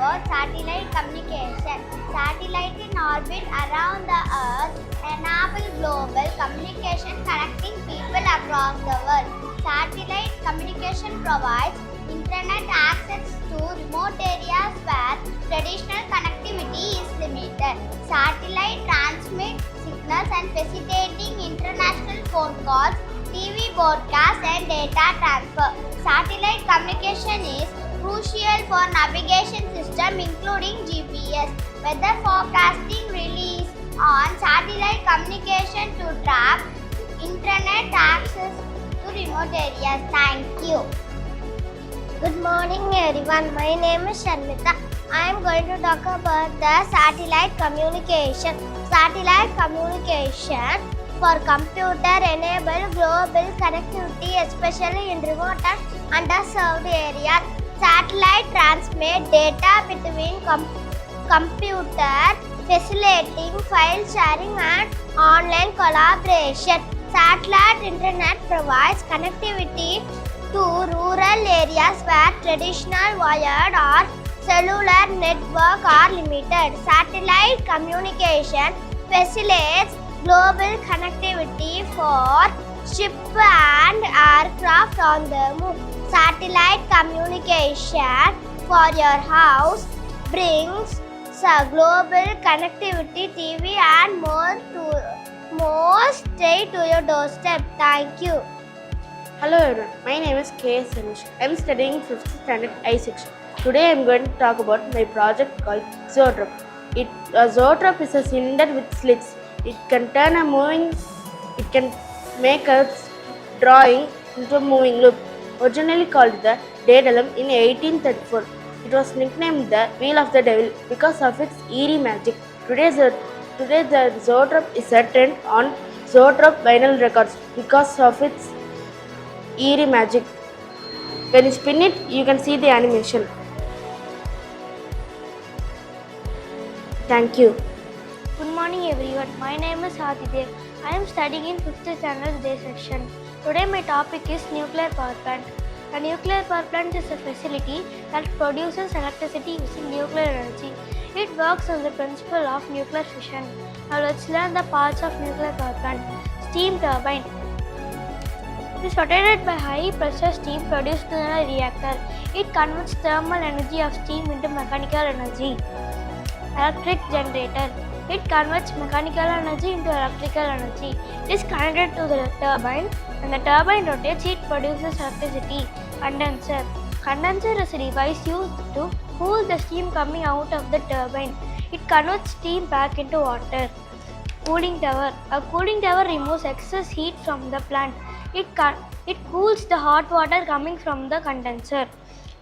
about satellite communication. Satellite in orbit around the Earth enable global communication connecting people across the world. Satellite communication provides internet access to remote areas where traditional connectivity is limited. Satellite transmits signals and facilitating international phone calls, TV broadcast and data transfer. Satellite communication is crucial for navigation system including GPS, weather forecasting, release on satellite communication to track internet access to remote areas. Thank you. Good morning everyone. My name is Sharmita. I am going to talk about the satellite communication. Satellite communication for computer enable global connectivity, especially in remote and underserved areas. Satellite transmit data between computers, facilitating file sharing and online collaboration. Satellite internet provides connectivity to rural areas where traditional wired or cellular network are limited. Satellite communication facilitates global connectivity for ship and aircraft on the move. Satellite communication for your house brings global connectivity, TV and more straight to your doorstep. Thank you. Hello everyone, my name is K. Sanish. I am studying 5th standard I section. Today I am going to talk about my project called Zoetrope. A zoetrope is a cylinder with slits. It can make a drawing into a moving loop. Originally called the Daedalum in 1834. It was nicknamed the Wheel of the Devil because of its eerie magic. Today the zoetrope is a trend on Zoetrope vinyl records because of its eerie magic. When you spin it, you can see the animation. Thank you. Good morning everyone. My name is Aditya. I am studying in 5th standard J section. Today my topic is nuclear power plant. A nuclear power plant is a facility that produces electricity using nuclear energy. It works on the principle of nuclear fission. Now let's learn the parts of nuclear power plant. Steam turbine. It is rotated by high pressure steam produced in a reactor. It converts thermal energy of steam into mechanical energy. Electric generator. It converts mechanical energy into electrical energy. It is connected to the turbine. When the turbine rotates, it produces electricity. Condenser. Condenser is a device used to cool the steam coming out of the turbine. It converts steam back into water. Cooling tower. A cooling tower removes excess heat from the plant. It cools the hot water coming from the condenser.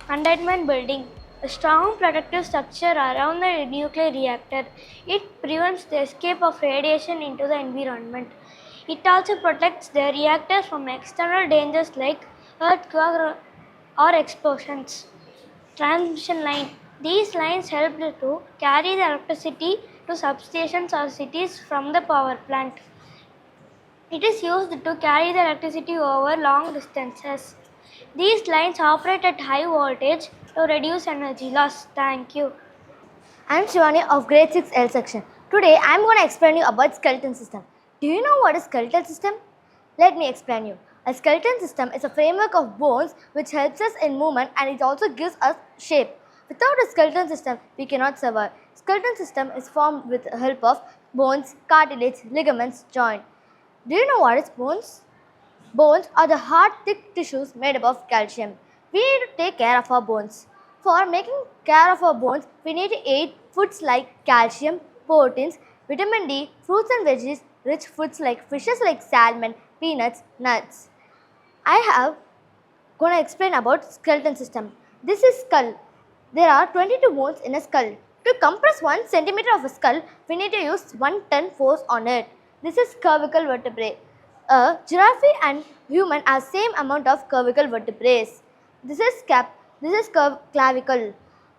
Containment building. A strong protective structure around the nuclear reactor. It prevents the escape of radiation into the environment. It also protects the reactor from external dangers like earthquake or explosions. Transmission line. These lines help to carry the electricity to substations or cities from the power plant. It is used to carry the electricity over long distances. These lines operate at high voltage to reduce energy loss. Thank you. I am Shivani of grade 6 L section. Today I am going to explain you about skeleton system. Do you know what is skeletal system? Let me explain you. A skeleton system is a framework of bones which helps us in movement and it also gives us shape. Without a skeleton system, we cannot survive. Skeleton system is formed with the help of bones, cartilage, ligaments, joint. Do you know what is bones? Bones are the hard, thick tissues made up of calcium. We need to take care of our bones. For making care of our bones, we need to eat foods like calcium, proteins, vitamin D, fruits and veggies, rich foods like fishes like salmon, peanuts, nuts. I have going to explain about skeleton system. This is skull. There are 22 bones in a skull. To compress 1 centimeter of a skull, we need to use 1 ton force on it. This is cervical vertebrae. A giraffe and human have same amount of cervical vertebrae. This is clavicle.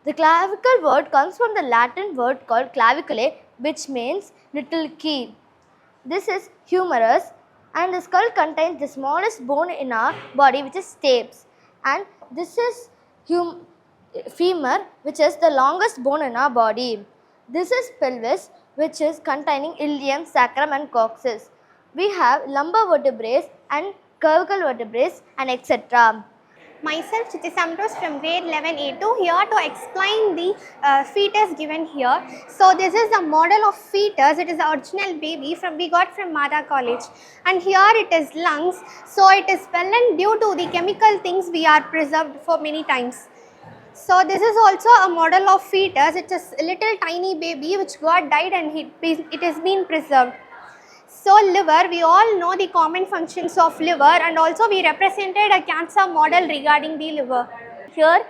The clavicle word comes from the Latin word called claviculae, which means little key. This is humerus, and the skull contains the smallest bone in our body, which is stapes. And this is femur, which is the longest bone in our body. This is pelvis, which is containing ilium, sacrum and coccyx. We have lumbar vertebrae and cervical vertebrae and etc. Myself Chiti Samtos from grade 11A2 here to explain the fetus given here. So this is the model of fetus. It is the original baby we got from Mada College, and here it is lungs. So it is swollen due to the chemical things we are preserved for many times. So this is also a model of fetus. It is a little tiny baby which got died and it has been preserved. So liver, we all know the common functions of liver, and also we represented a cancer model regarding the liver. Here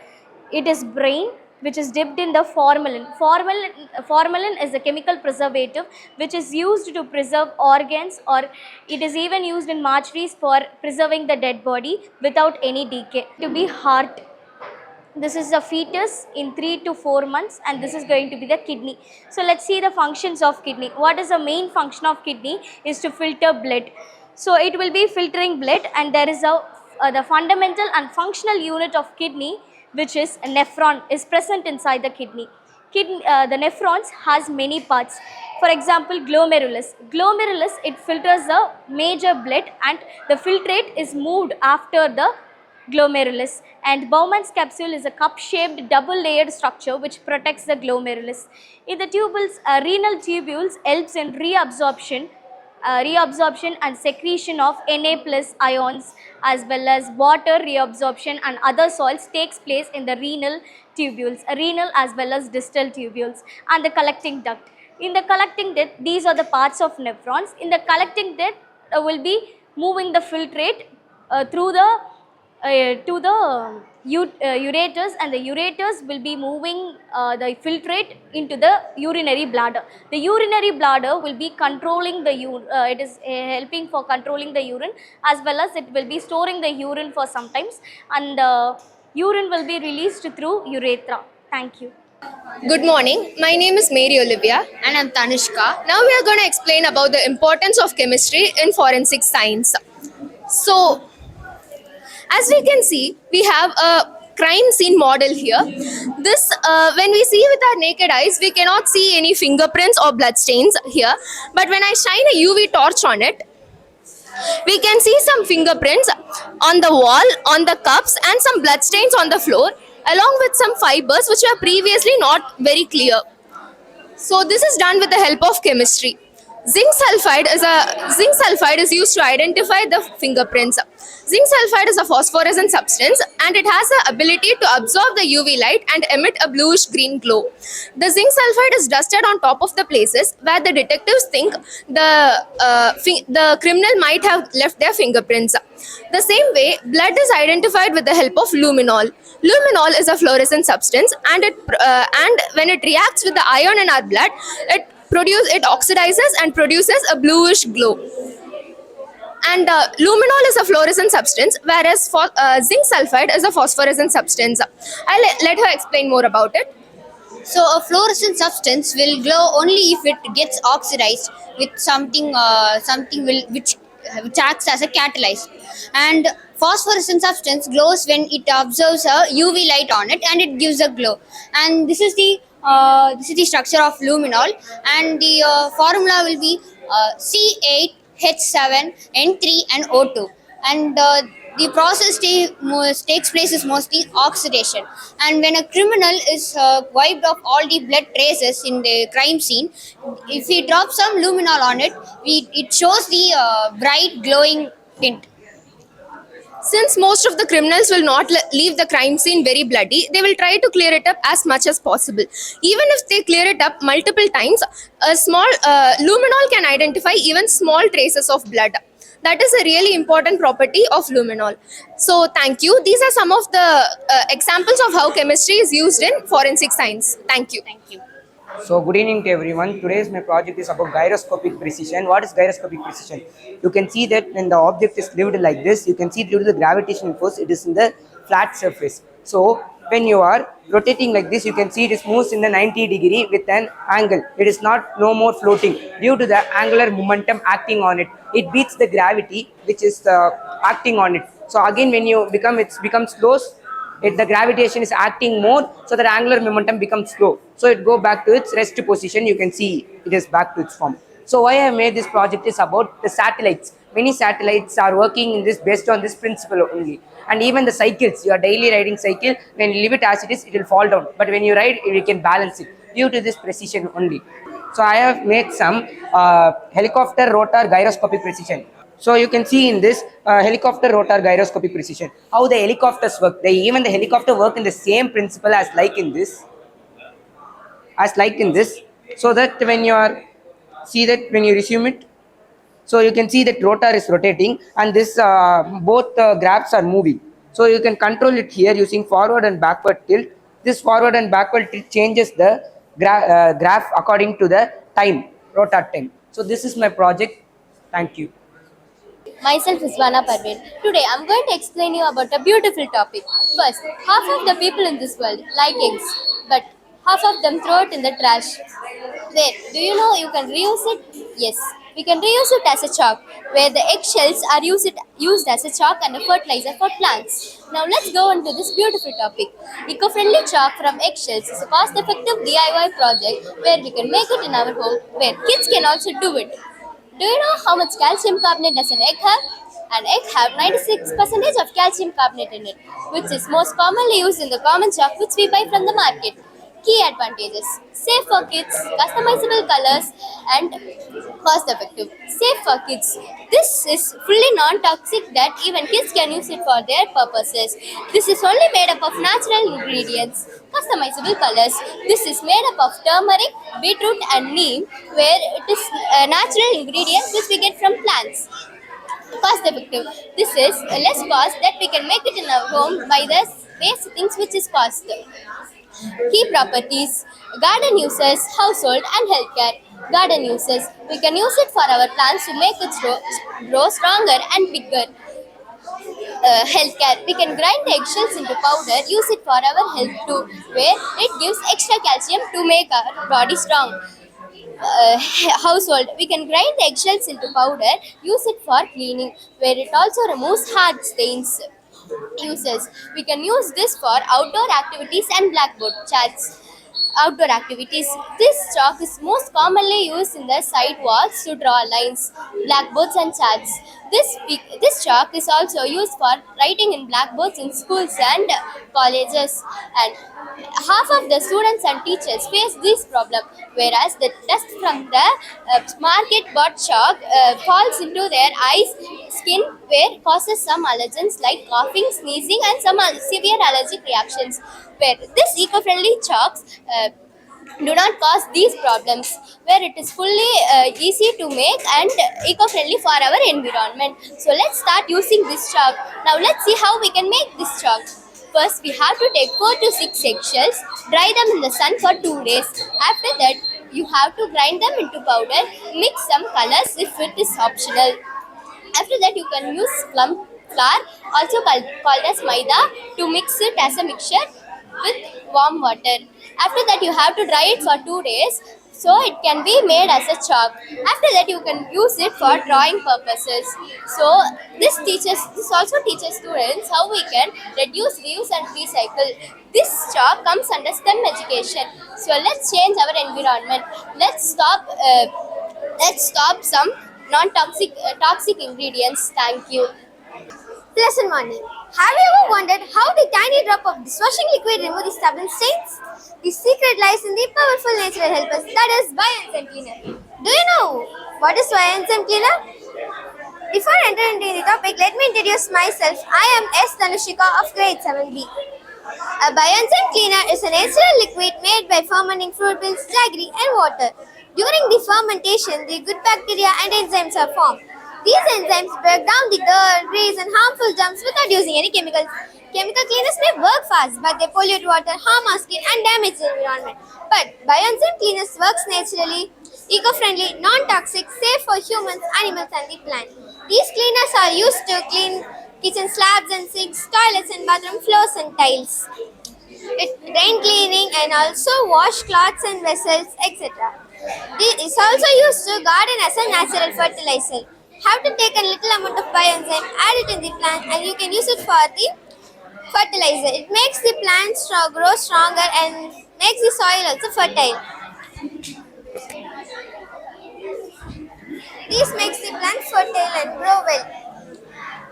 it is brain, which is dipped in the formalin. Formalin is a chemical preservative which is used to preserve organs, or it is even used in mortuaries for preserving the dead body without any decay. To be heart. This is the fetus in 3 to 4 months, and this is going to be the kidney. So let's see the functions of kidney. What is the main function of kidney is to filter blood. So it will be filtering blood, and there is the fundamental and functional unit of kidney, which is a nephron, is present inside the kidney. The nephrons has many parts. For example, glomerulus. Glomerulus, it filters the major blood, and the filtrate is moved after the glomerulus, and Bowman's capsule is a cup-shaped double-layered structure which protects the glomerulus. In the tubules, renal tubules helps in reabsorption and secretion of Na plus ions, as well as water reabsorption and other salts takes place in the renal tubules, renal as well as distal tubules, and the collecting duct. In the collecting duct, these are the parts of nephrons. In the collecting duct will be moving the filtrate through the to the ureters, and the ureters will be moving the filtrate into the urinary bladder. The urinary bladder will be controlling the it is helping for controlling the urine, as well as it will be storing the urine for sometimes, and urine will be released through urethra. Thank you. Good morning, my name is Mary Olivia And I'm Tanishka. Now we are going to explain about the importance of chemistry in forensic science. So, as we can see, we have a crime scene model here. This, when we see with our naked eyes, we cannot see any fingerprints or bloodstains here. But when I shine a UV torch on it, we can see some fingerprints on the wall, on the cups, and some bloodstains on the floor, along with some fibers which were previously not very clear. So this is done with the help of chemistry. Zinc sulfide is used to identify the fingerprints. Zinc sulfide is a phosphorescent substance, and it has the ability to absorb the UV light and emit a bluish green glow. The zinc sulfide is dusted on top of the places where the detectives think the criminal might have left their fingerprints. The same way, blood is identified with the help of luminol. Luminol is a fluorescent substance, and when it reacts with the iron in our blood, it oxidizes and produces a bluish glow. And luminol is a fluorescent substance, whereas zinc sulfide is a phosphorescent substance. I'll let her explain more about it. So a fluorescent substance will glow only if it gets oxidized with something which acts as a catalyst. And phosphorescent substance glows when it absorbs a UV light on it, and it gives a glow. And this is the structure of luminol, and the formula will be C8H7N3 and O2, and the process takes place is mostly oxidation. And when a criminal is wiped off all the blood traces in the crime scene, if he drops some luminol on it, it shows the bright glowing tint. Since most of the criminals will not leave the crime scene very bloody, they will try to clear it up as much as possible. Even if they clear it up multiple times, a small luminol can identify even small traces of blood. That is a really important property of luminol. So thank you. These are some of the examples of how chemistry is used in forensic science. Thank you. Thank you. So good evening to everyone. Today's my project is about gyroscopic precision. What is gyroscopic precision? You can see that when the object is lived like this, you can see due to the gravitational force, it is in the flat surface. So when you are rotating like this, you can see it moves in the 90 degree with an angle. It is not no more floating due to the angular momentum acting on it. It beats the gravity which is acting on it. So again, when you it becomes close. the gravitation is acting more, so the angular momentum becomes slow. So it go back to its rest position. You can see it is back to its form. So why I made this project is about the satellites. Many satellites are working in this based on this principle only. And even the cycles, your daily riding cycle, when you leave it as it is, it will fall down. But when you ride, you can balance it due to this precision only. So I have made some helicopter rotor gyroscopic precision. So you can see in this helicopter rotor gyroscopic precision how the helicopters work. Even the helicopter work in the same principle as like in this, so that when you are see that when you resume it, so you can see that rotor is rotating and this both graphs are moving. So you can control it here using forward and backward tilt. This forward and backward tilt changes the graph according to the time, rotor time. So this is my project. Thank you. Myself is Vana Parveen. Today I'm going to explain you about a beautiful topic. First, half of the people in this world like eggs, but half of them throw it in the trash. Wait, do you know you can reuse it? Yes, we can reuse it as a chalk, where the eggshells are used as a chalk and a fertilizer for plants. Now let's go into this beautiful topic. Eco-friendly chalk from eggshells is a cost-effective DIY project where we can make it in our home, where kids can also do it. Do you know how much calcium carbonate does an egg have? An egg have 96% of calcium carbonate in it, which is most commonly used in the common chalk which we buy from the market. Key advantages: safe for kids, customizable colors, and cost effective. Safe for kids. This is fully non-toxic that even kids can use it for their purposes. This is only made up of natural ingredients. Customizable colors. This is made up of turmeric, beetroot, and neem, where it is a natural ingredient which we get from plants. Cost effective. This is less cost that we can make it in our home by the basic things which is cost. Key properties: garden uses, household, and healthcare. Garden uses: we can use it for our plants to make it grow stronger and bigger. Healthcare: we can grind the eggshells into powder, use it for our health too, where it gives extra calcium to make our body strong. Household: we can grind the eggshells into powder, use it for cleaning, where it also removes hard stains. Uses: we can use this for outdoor activities and blackboard charts. Outdoor activities: this chalk is most commonly used in the side walls to draw lines, blackboards, and charts. This chalk is also used for writing in blackboards in schools and colleges. And half of the students and teachers face this problem, whereas the dust from the market bought chalk falls into their eyes, skin, where causes some allergens like coughing, sneezing, and some severe allergic reactions. Where this eco-friendly chalks do not cause these problems, where it is fully easy to make and eco-friendly for our environment. So let's start using this chalk. Now let's see how we can make this chalk. First, we have to take 4 to 6 eggshells, dry them in the sun for 2 days. After that, you have to grind them into powder, mix some colors if it is optional. After that, you can use plum flour, also called as maida, to mix it as a mixture with warm water. After that, you have to dry it for 2 days so it can be made as a chalk. After that, you can use it for drawing purposes. So this also teaches students how we can reduce, reuse, and recycle. This chalk comes under STEM education. So let's change our environment. Let's stop some non-toxic toxic ingredients. Thank you. Lesson morning. Have you ever wondered how the tiny drop of dishwashing liquid removes the stubborn stains? The secret lies in the powerful natural helpers, that is Bioenzyme Cleaner. Do you know what is Bioenzyme Cleaner? Before entering into the topic, let me introduce myself. I am S. Dhanushika of grade 7B. A Bioenzyme Cleaner is a natural liquid made by fermenting fruit pulps, jaggery, and water. During the fermentation, the good bacteria and enzymes are formed. These enzymes break down the dirt, grease, and harmful germs without using any chemicals. Chemical cleaners may work fast, but they pollute water, harm our skin, and damage the environment. But Bioenzyme Cleaners works naturally, eco-friendly, non-toxic, safe for humans, animals, and the plant. These cleaners are used to clean kitchen slabs and sinks, toilets and bathroom floors and tiles. Drain cleaning and also wash cloths and vessels, etc. It is also used to garden as a natural fertilizer. Have to take a little amount of bioenzyme, add it in the plant, and you can use it for the Fertilizer. It makes the plants grow stronger and makes the soil also fertile. This makes the plants fertile and grow well.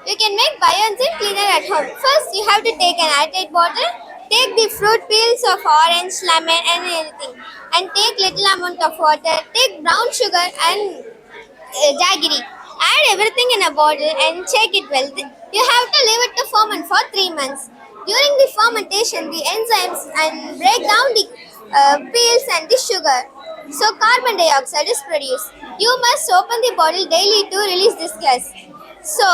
You can make bioenzyme cleaner at home. First, you have to take an airtight bottle. Take the fruit peels of orange, lemon, and anything, and take little amount of water. Take brown sugar and jaggery. Add everything in a bottle and shake it well. You have to leave it to ferment for 3 months. During the fermentation, the enzymes and break down the peels and the sugar. So carbon dioxide is produced. You must open the bottle daily to release this gas. So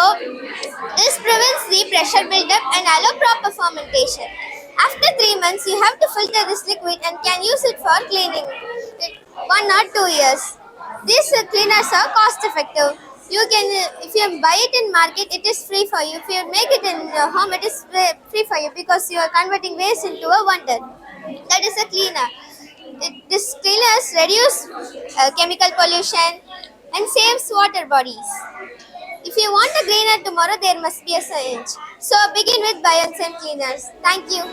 this prevents the pressure buildup and allow proper fermentation. After 3 months, you have to filter this liquid and can use it for cleaning it 1 or 2 years. These cleaners are cost effective. You can, if you buy it in market, it is free for you. If you make it in your home, it is free for you because you are converting waste into a wonder. That is a cleaner. This cleaners reduce chemical pollution and saves water bodies. If you want a greener tomorrow, there must be a change. So begin with bioenzyme cleaners. Thank you.